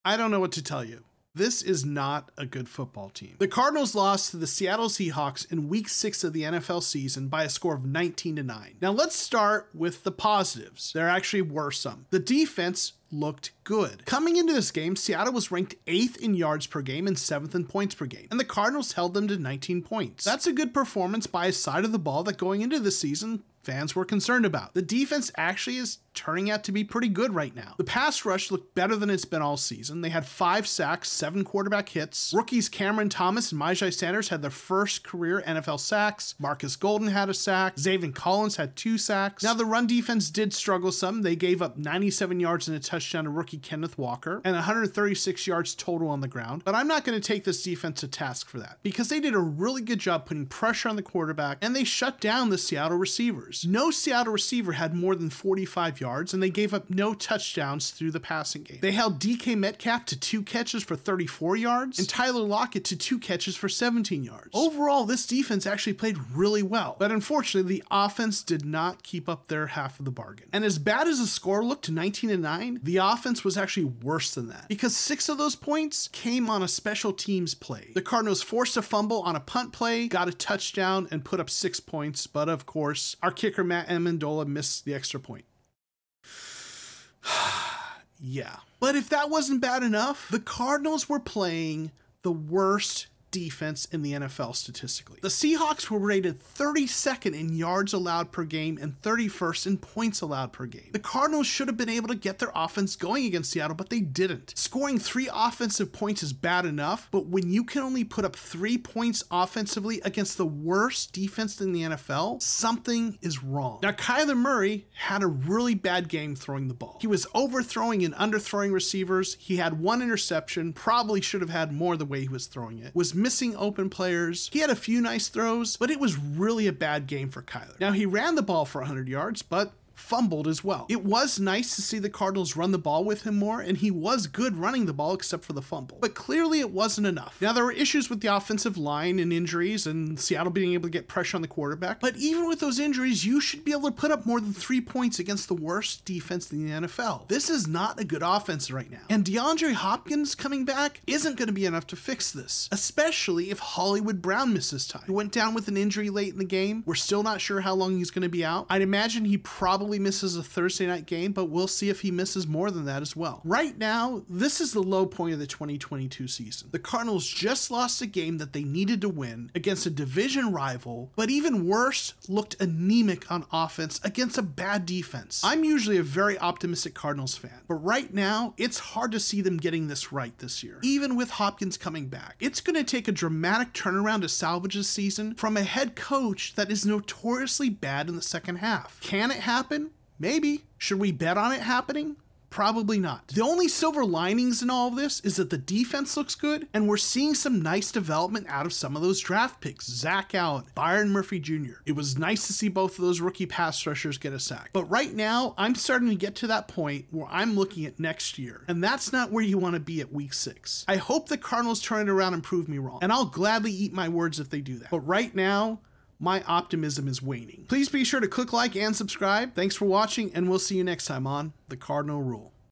I don't know what to tell you. This is not a good football team. The Cardinals lost to the Seattle Seahawks in week 6 of the NFL season by a score of 19-9. Now let's start with the positives. There actually were some. The defense looked good. Coming into this game, Seattle was ranked 8th in yards per game and 7th in points per game, and the Cardinals held them to 19 points. That's a good performance by a side of the ball that going into the season, fans were concerned about. The defense actually is turning out to be pretty good right now. The pass rush looked better than it's been all season. They had 5 sacks, 7 quarterback hits. Rookies Cameron Thomas and Myjai Sanders had their first career NFL sacks. Marcus Golden had a sack. Zaven Collins had 2 sacks. Now the run defense did struggle some. They gave up 97 yards and a touchdown to rookie Kenneth Walker and 136 yards total on the ground. But I'm not going to take this defense to task for that because they did a really good job putting pressure on the quarterback and they shut down the Seattle receivers. No Seattle receiver had more than 45 yards, and they gave up no touchdowns through the passing game. They held DK Metcalf to 2 catches for 34 yards, and Tyler Lockett to 2 catches for 17 yards. Overall, this defense actually played really well, but unfortunately, the offense did not keep up their half of the bargain. And as bad as the score looked, 19-9, the offense was actually worse than that, because 6 of those points came on a special teams play. The Cardinals forced a fumble on a punt play, got a touchdown, and put up 6 points, but of course, our kicker Matt Amendola missed the extra point. Yeah. But if that wasn't bad enough, the Cardinals were playing the worst defense in the NFL statistically. The Seahawks were rated 32nd in yards allowed per game and 31st in points allowed per game. The Cardinals should have been able to get their offense going against Seattle, but they didn't. Scoring 3 offensive points is bad enough, but when you can only put up 3 points offensively against the worst defense in the NFL, something is wrong. Now, Kyler Murray had a really bad game throwing the ball. He was overthrowing and underthrowing receivers. He had 1 interception, probably should have had more the way he was throwing it. Was missing open players. He had a few nice throws, but it was really a bad game for Kyler. Now, he ran the ball for 100 yards, but fumbled as well. It was nice to see the Cardinals run the ball with him more, and he was good running the ball except for the fumble. But clearly it wasn't enough. Now, there were issues with the offensive line and injuries and Seattle being able to get pressure on the quarterback, but even with those injuries, you should be able to put up more than 3 points against the worst defense in the NFL. This is not a good offense right now. And DeAndre Hopkins coming back isn't going to be enough to fix this, especially if Hollywood Brown misses time. He went down with an injury late in the game. We're still not sure how long he's going to be out. I'd imagine he probably misses a Thursday night game, but we'll see if he misses more than that as well. Right now, this is the low point of the 2022 season. The Cardinals just lost a game that they needed to win against a division rival, but even worse, looked anemic on offense against a bad defense. I'm usually a very optimistic Cardinals fan, but right now, it's hard to see them getting this right this year, even with Hopkins coming back. It's going to take a dramatic turnaround to salvage this season from a head coach that is notoriously bad in the second half. Can it happen? Maybe. Should we bet on it happening? Probably not. The only silver linings in all of this is that the defense looks good, and we're seeing some nice development out of some of those draft picks. Zach Allen, Byron Murphy Jr. It was nice to see both of those rookie pass rushers get a sack. But right now, I'm starting to get to that point where I'm looking at next year, and that's not where you want to be at week 6. I hope the Cardinals turn it around and prove me wrong, and I'll gladly eat my words if they do that. But right now, my optimism is waning. Please be sure to click like and subscribe. Thanks for watching, and we'll see you next time on The Cardinal Rule.